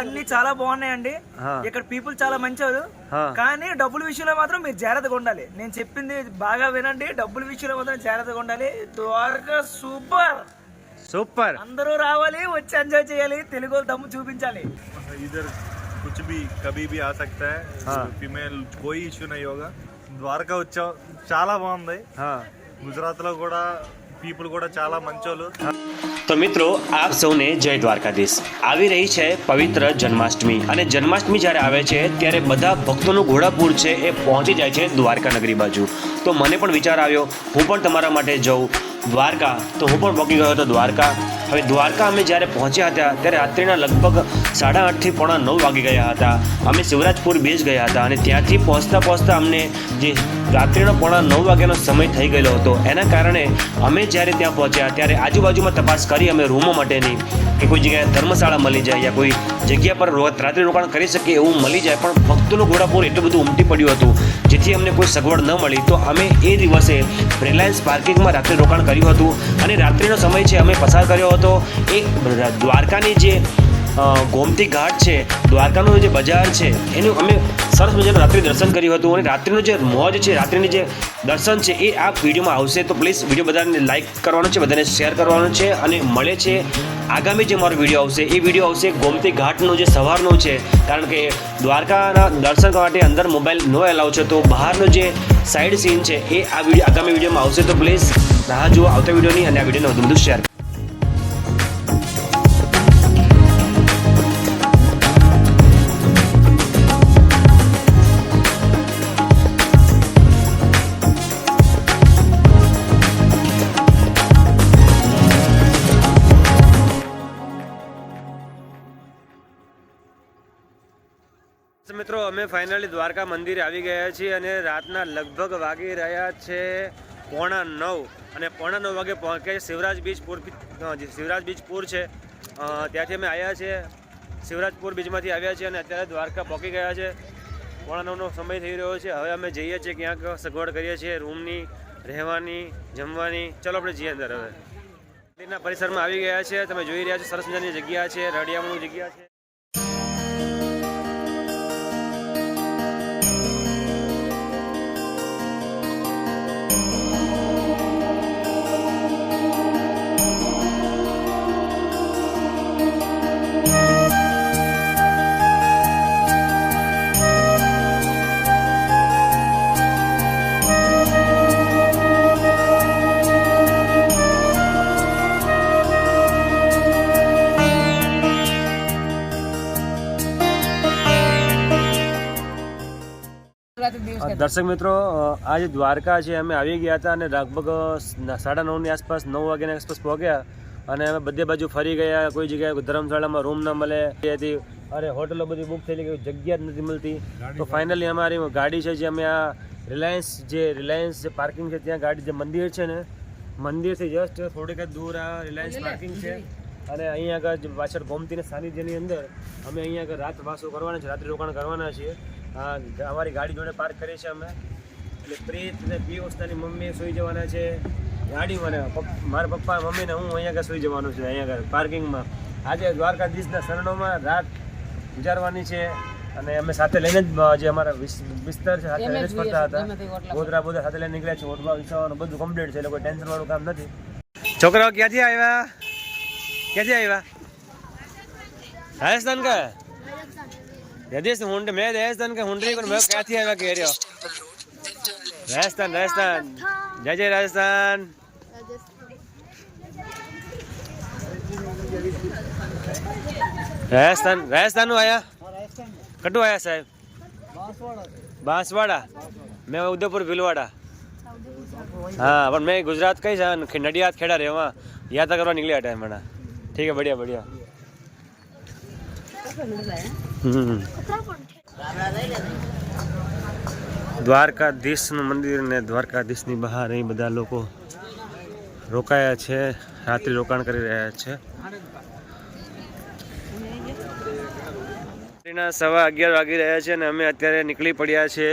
అన్ని చాలా బాగున్నాయండి. ఇక్కడ పీపుల్ చాలా మంచివారు, కానీ డబ్బుల విషయంలో మాత్రం మీరు జాగ్రత్తగా ఉండాలి. నేను చెప్పింది బాగా వినండి, డబ్బుల విషయంలో మాత్రం జాగ్రత్తగా ఉండాలి. ద్వారకా సూపర్ సూపర్, అందరూ రావాలి, వచ్చి ఎంజాయ్ చేయాలి, తెలుగు దమ్ము చూపించాలి. इधर कुछ भी कभी भी आ सकता है, फीमेल कोई इश्यू नहीं होगा. ద్వారకా వచ్చాం, చాలా బాగుంది. గుజరాత్ లో కూడా પીપલ కూడా చాలా మంచోళ్ళు. તો મિત્રો આપ સૌને જય દ્વારકાધીશ. આવી રહી છે પવિત્ર જન્માષ્ટમી, અને જન્માષ્ટમી જ્યારે આવે છે ત્યારે બધા ભક્તોનું ઘોડાપૂર છે એ પહોંચી જાય છે દ્વારકા નગરી બાજુ. તો મને પણ વિચાર આવ્યો હું પણ તમારા માટે જઉં દ્વારકા, તો હું પણ પહોંચી ગયો હતો દ્વારકા. હવે દ્વારકા અમે જ્યારે પહોંચ્યા હતા ત્યારે રાત્રિના લગભગ 8:30 થી 9:45 વાગી ગયા હતા. અમે શિવરાજપુર બીચ ગયા હતા, અને ત્યાંથી પહોંચતા અમને જે રાત્રિનો 9:45 વાગ્યાનો સમય થઈ ગયેલો હતો. એના કારણે અમે જ્યારે ત્યાં પહોંચ્યા ત્યારે આજુબાજુમાં તપાસ કરી અમે રૂમો માટેની, કે કોઈ જગ્યાએ ધર્મશાળા મળી જાય યા કોઈ જગ્યા પર રાત્રિ રોકાણ કરી શકીએ એવું મળી જાય, પણ ભક્તોનું ઘોડાપૂર એટલું બધું ઉમટી પડ્યું હતું જેથી અમને કોઈ સગવડ ન મળી. તો અમે એ દિવસે રિલાયન્સ પાર્કિંગમાં રાત્રિ રોકાણ કર્યું હતું, અને રાત્રિનો સમય છે અમે પસાર કર્યો હતો એ દ્વારકાની જે ગોમતી ઘાટ છે, દ્વારકાનું જે બજાર છે એનું અમે સરસ મજાનું રાત્રિ દર્શન કર્યું હતું. અને રાત્રિનું જે મોજ છે, રાત્રિની જે દર્શન છે એ આ વિડીયોમાં આવશે. તો પ્લીઝ વિડીયો બધાને લાઇક કરવાનો છે, બધાને શેર કરવાનો છે. અને મળે છે આગામી જે મારો વિડીયો આવશે, એ વિડીયો આવશે ગોમતી ઘાટનું જે સવારનું છે, કારણ કે દ્વારકાના દર્શન કરવા માટે અંદર મોબાઈલ નો એલાવ છે, તો બહારનો જે સાઈડ સીન છે એ આ વિડીયો આગામી વિડીયોમાં આવશે. તો પ્લીઝ રાહ જુઓ આવતા વિડીયોની, અને આ વિડીયોને વધુ શેર. મિત્રો અમે ફાઇનલી દ્વારકા મંદિરે આવી ગયા છીએ, અને રાતના લગભગ વાગી રહ્યા છે 9:45, અને 9:45 વાગે પહોંચ્યા શિવરાજ બીચપુર. જે શિવરાજ બીચપુર છે ત્યાંથી અમે આવ્યા છીએ, શિવરાજપુર બીચમાંથી આવ્યા છીએ, અને અત્યારે દ્વારકા પહોંચી ગયા છે. 9:45નો સમય થઈ રહ્યો છે. હવે અમે જઈએ છીએ ક્યાંક સગવડ કરીએ છીએ રૂમની, રહેવાની, જમવાની. ચલો આપણે જઈએ અંદર. હવે મંદિરના પરિસરમાં આવી ગયા છે, તમે જોઈ રહ્યા છો સરસ મજાની જગ્યા છે, રડિયામણું જગ્યા છે. દર્શક મિત્રો, આ જે દ્વારકા છે અમે આવી ગયા હતા, અને લગભગ 9:30ની આસપાસ, 9 વાગ્યાની આસપાસ પહોંચ્યા, અને અમે બધે બાજુ ફરી ગયા. કોઈ જગ્યાએ ધર્મશાળામાં રૂમ ન મળે હતી, અરે હોટલો બધી બુક થયેલી, કોઈ જગ્યા જ નથી મળતી. તો ફાઇનલી અમારી ગાડી છે જે અમે આ રિલાયન્સ જે પાર્કિંગ છે ત્યાં ગાડી, જે મંદિર છે ને, મંદિરથી જસ્ટ થોડીક જ દૂર આ રિલાયન્સ પાર્કિંગ છે, અને અહીંયા આગળ પાછળ ગોમતીના સાનિધ્યની અંદર અમે અહીંયા આગળ રાત વાસો કરવાના છે, રાત્રિ રોકાણ કરવાના છીએ. અમારી ગાડી જોડે પાર્ક કરી છે અમે, એટલે પ્રીત અને પિયુષની મમ્મી સૂઈ જવાના છે ગાડીમાં, મારા પપ્પા મમ્મીને હું અહીંયા આગળ સૂઈ જવાનું છે અહીંયા આગળ પાર્કિંગમાં. આજે દ્વારકાધીશના શરણોમાં રાત ગુજારવાની છે, અને અમે સાથે લઈને જ જે અમારા બિસ્તર છે સાથે લઈને જ ફરતા હતા. ગોદરા બોદરા સાથે લઈને નીકળ્યા છે, ઓઢવા વિછાવવાનું બધું કમ્પ્લીટ છે, એટલે કોઈ ટેન્શન વાળું કામ નથી. છોકરાઓ ક્યાંથી આવ્યા? રાજસ્થાન કા? રાજસ્થાન મેં રાજસ્થાન का हुंडरी पर मैं ક્યાંથી આવ્યા કહ રહ્યો? રાજસ્થાન. જય રાજસ્થાન. રાજસ્થાન નું આયા? કટુ આયા સાહેબ? બાંસવાડા. મેં ઉદયપુર ભીલવાડા. हाँ पर मैं गुजरात कई नडियाद खेड़ा रहे वहाँ यात्रा करवा निकले टाइम बना. ठीक है, बढ़िया बढ़िया. દ્વારકાધીશનું મંદિર ને દ્વારકાધીશની બહાર અહીં બધા લોકો રોકાયા છે, રાત્રિ રોકાણ કરી રહ્યા છે. 11:15 વાગી રહ્યા છે, અને અમે અત્યારે નીકળી પડ્યા છે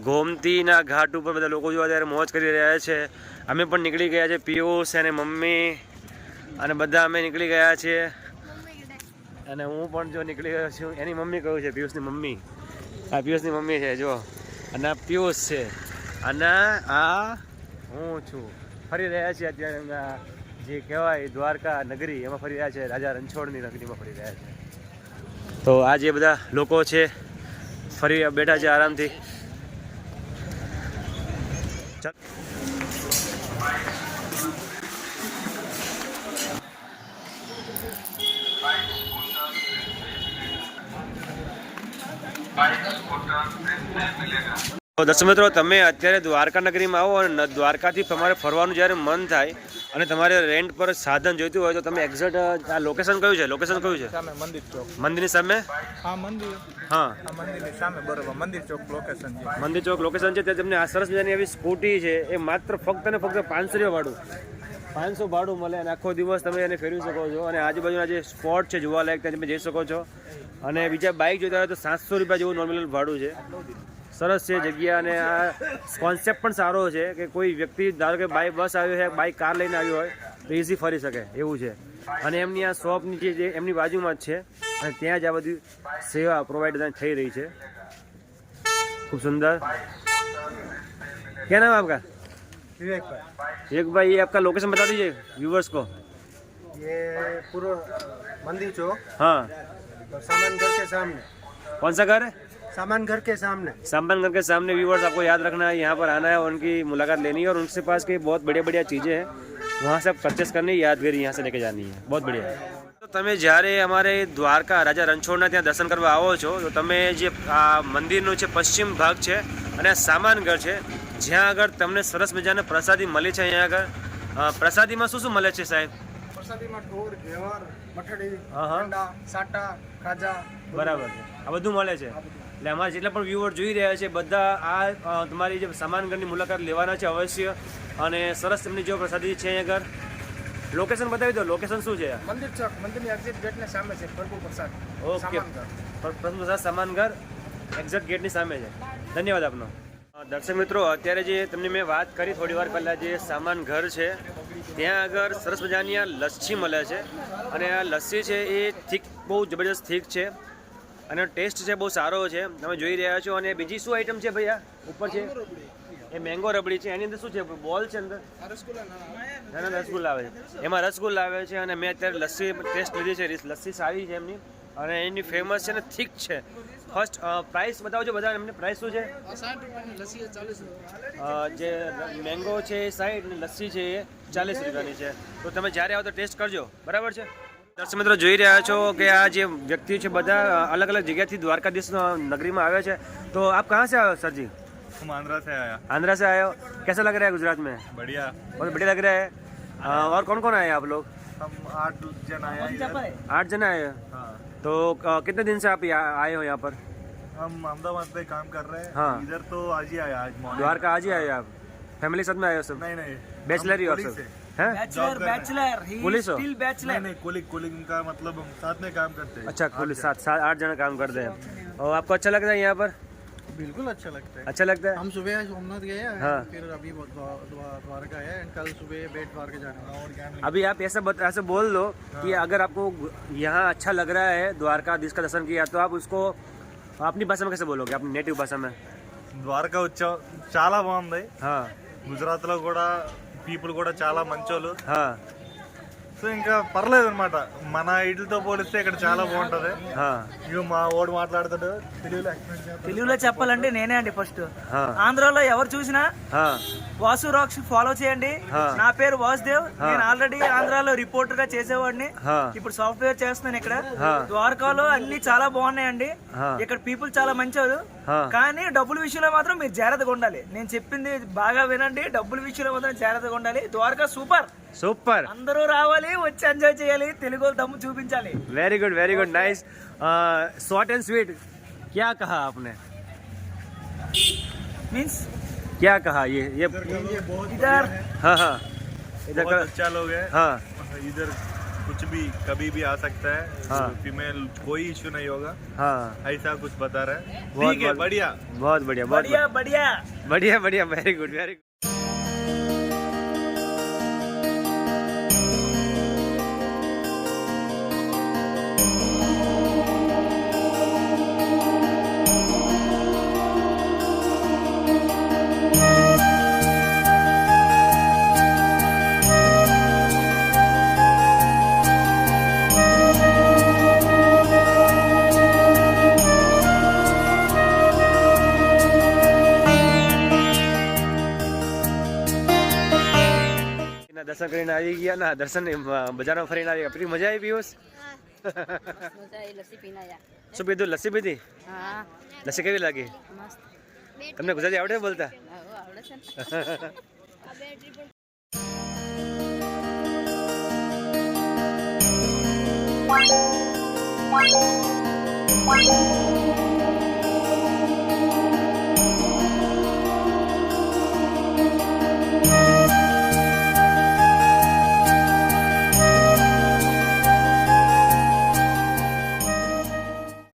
ગોમતીના ઘાટ ઉપર. બધા લોકો જો અત્યારે મોજ કરી રહ્યા છે. અમે પણ નીકળી ગયા છે, પિયુષ અને મમ્મી અને બધા અમે નીકળી ગયા છીએ. અને હું પણ જો નીકળી ગયો છું. એની મમ્મી કહ્યું છે, પિયુષની મમ્મી. આ પિયુષની મમ્મી છે જો, અને આ પિયુષ છે, અને આ હું છું. ફરી રહ્યા છીએ અત્યારે જે કહેવાય દ્વારકા નગરી, એમાં ફરી રહ્યા છે. રાજા રણછોડની નગરીમાં ફરી રહ્યા છે. તો આ જે બધા લોકો છે ફરી બેઠા છે આરામથી. તો દર્શક મિત્રો, તમે અત્યારે દ્વારકા નગરીમાં આવો અને દ્વારકાથી તમારે ફરવાનું જ્યારે મન થાય અને તમારે રેન્ટ પર સાધન જોઈતું હોય તો તમે એક્ઝેક્ટ આ લોકેશન કયું છે? લોકેશન કયું છે? સામે મંદિર ચોક. મંદિરની સામે? હા મંદિર. હા, આ મંદિરની સામે બરોબર મંદિર ચોક લોકેશન છે. મંદિર ચોક લોકેશન છે. ત્યાં તમને આ સરસ મજાની એવી સ્કૂટી છે, એ માત્ર ફક્ત ને ફક્ત 500 રૂપિયા ભાડું, 500 ભાડું મળે અને આખો દિવસ તમે એને ફેરવી શકો છો. અને આજુબાજુના જે સ્પોટ છે જોવાલાયક ત્યાં તમે જઈ શકો છો. અને બીજા બાઇક જોઈતા હોય તો 700 રૂપિયા જેવું નોર્મલ ભાડું છે. સરસ છે જગ્યા, અને આ કોન્સેપ્ટ પણ સારો છે કે કોઈ વ્યક્તિ ધારો કે બાય બસ આવ્યો છે, બાય કાર લઈને આવ્યો હોય તો ઇઝી ફરી શકે એવું છે. અને એમની આ શોપ નીચે જે એમની બાજુમાં જ છે, અને ત્યાં જ આ બધી સેવા પ્રોવાઈડ થઈ રહી છે. ખૂબ સુંદર. क्या नाम है आपका? विवेक भाई. एक भाई, ये आपका लोकेशन बता दीजिए व्यूवर्स को. ये पूरा मंदिर चौक हाँ, और सामान घर के सामने. कौन सा घर है? सामान घर के सामने. सामान घर के सामने. व्यूवर्स आपको याद रखना है, यहाँ पर आना है और उनकी मुलाकात लेनी है और उनके पास की बहुत बढ़िया बढ़िया चीज़ें हैं, वहाँ से आप परचेस करनी, यादगिरी यहाँ से लेके जानी है. बहुत बढ़िया. તો તમે જ્યારે અમારે દ્વારકા રાજા રણછોડના ત્યાં દર્શન કરવા આવો છો તો તમે જે આ મંદિરનો છે પશ્ચિમ ભાગ છે અને આ સામાન ઘર છે, જ્યાં આગળ તમને સરસ મજાને પ્રસાદી મળી છે. અહીંયા આગળ પ્રસાદીમાં શું શું મળે છે સાહેબ? પ્રસાદીમાં ઢોર, ઘેવર, મઠડી, હા, હા. અંડા, સાટા, ખાજા. બરાબર છે, આ બધું મળે છે. એટલે અમારા જેટલા પણ વ્યુઅર જોઈ રહ્યા છે બધા આ તમારી જે સામાન ઘરની મુલાકાત લેવાના છે અવશ્ય. અને સરસ તમને જો પ્રસાદી છે અહીંયા આગળ. લોકેશન બતાવી દો, લોકેશન શું છે? મંદિર ચોક, મંદિરની એક્ઝિટ ગેટની સામે છે. પ્રભુ પ્રસાદ. ઓકે, સામાન ઘર. પ્રભુ પ્રસાદ સામાન ઘર એક્ઝેક્ટ ગેટની સામે છે. ધન્યવાદ આપનો. દર્શક મિત્રો, અત્યારે જે તમને મેં વાત કરી થોડી વાર પહેલાં, જે સામાન ઘર છે ત્યાં આગળ સરસ મજાની આ લસ્સી મળે છે. અને આ લસ્સી છે એ થીક, બહુ જબરજસ્ત થીક છે અને ટેસ્ટ છે બહુ સારો છે, તમે જોઈ રહ્યા છો. અને બીજી શું આઈટમ છે ભૈયા ઉપર છે? એ મેંગો રબડી છે. એની અંદર શું છે? બોલ છે અંદર? નાના રસગુલ્લા આવે છે, એમાં રસગુલ્લા આવે છે. અને મેં અત્યારે લસ્સી ટેસ્ટ લીધી છે, લસ્સી સારી છે એમની, અને એની ફેમસ છે ને થીક છે. ફર્સ્ટ પ્રાઇસ બતાવજો બધા, એમને પ્રાઇસ શું છે? 60 રૂપિયાની લસ્સી 40 જે મેંગો છે એ 60 અને લસ્સી છે એ 40 રૂપિયાની છે. તો તમે જ્યારે આવો તો ટેસ્ટ કરજો, બરાબર છે? દર્શક મિત્રો, જોઈ રહ્યા છો કે આ જે વ્યક્તિ છે બધા અલગ અલગ જગ્યાથી દ્વારકાધીશ નગરીમાં આવ્યા છે. તો આપ कहाँ से आए हो सर जी? हम आंध्रा से आया. आंध्रा से आए हो. कैसा लग रहा है गुजरात में? बढ़िया. बहुत बढ़िया लग रहा है. और कौन कौन आए आप लोग? हम 8 जन आए हैं इधर. 8 जन आए हो. हाँ. तो कितने दिन से आप आए हो यहाँ पर? हम अहमदाबाद पे काम कर रहे हैं. हाँ. इधर तो आज ही आया, आज morning. द्वारका आज ही आए हो आप? फैमिली साथ में आए हो सब? नहीं नहीं. बैचलर ही हम हो कुलिक सब? से. हैं? बैचलर, बैचलर, ही पुलिस हो? स्टिल नहीं बैचलर. नहीं, कुलिक कुलिक का मतलब हम साथ में काम करते हैं. अच्छा, कुल 8 जन काम करते हैं. और आपको अच्छा लगता है यहाँ पर? बिल्कुल अच्छा लगता है. अच्छा लगता है. हम सुबह सोमनाथ गए हैं, हाँ. फिर अभी द्वारका है, कल सुबह बेट द्वारका जाना है. और क्या अभी आप ऐसे बोल दो कि अगर आपको यहाँ अच्छा लग रहा है, द्वारकाधीश का दर्शन किया, तो आप उसको अपनी भाषा में कैसे बोलोगे, अपनी नेटिव भाषा में? ద్వారకా వచ్చాం, చాలా బాగుంది. हाँ గుజరాత్ లో కూడా పీపుల్ కూడా చాలా మంచోళ్ళు. हाँ సో ఇంకా పర్లేదు అనమాట. మన ఇడ్లతో పోలిస్తే ఇక్కడ చాలా బాగుంటది. हाँ ఇక మా ఓడు మాట్లాడుతాడు తెలుగులో ఎక్స్ప్లెయిన్ చేస్తాడు. తెలుగులో చెప్పాలంటే నేనే అండి ఫస్ట్. हाँ ఆంధ్రాలో ఎవరు చూసినా हाँ వాసు రాక్స్ ఫాలో చేయండి. हाँ. నా పేరు వాసుదేవ్. నేను ఆల్రెడీ ఆంధ్రాలో రిపోర్టర్ గా చేసేవాడిని. हाँ ఇప్పుడు సాఫ్ట్వేర్ చేస్తున్నాను ఇక్కడ. हाँ. ద్వారకాలో అన్ని చాలా బాగున్నాయండి. हाँ. ఇక్కడ పీపుల్ చాలా మంచివారు. हाँ. కానీ డబ్బుల విషయంలో మాత్రం మీరు జాగ్రత్తగా ఉండాలి. నేను చెప్పింది బాగా వినండి, డబ్బుల విషయంలో మాత్రం జాగ్రత్తగా ఉండాలి. ద్వారకా సూపర్. सुपर. అందరూ రావాలి, వచ్చి ఎంజాయ్ చేయాలి, తెలుగు దమ్ము చూపించాలి. Very good nice. Short and sweet. क्या कहा आपने? మీన్స్ क्या कहा? ये इधर हाँ हाँ इधर बहुत अच्छा लोग है. हाँ इधर कुछ भी कभी भी आ सकता है. हाँ. फीमेल कोई इश्यू नहीं होगा, हाँ ऐसा कुछ बता रहे हैं. बहुत ठीक है, बढ़िया. बहुत बढ़िया बढ़िया बढ़िया. बढ़िया वेरी गुड. દર્શન કરીને આવી ગયા ના દર્શન બજારમાં ફરીને આવી ગયા પેલી મજા આવી પિયુષ શું પીધું લસ્સી પીધી લસ્સી કેવી લાગી તમને ગુજરાતી આવડે બોલતા Wow.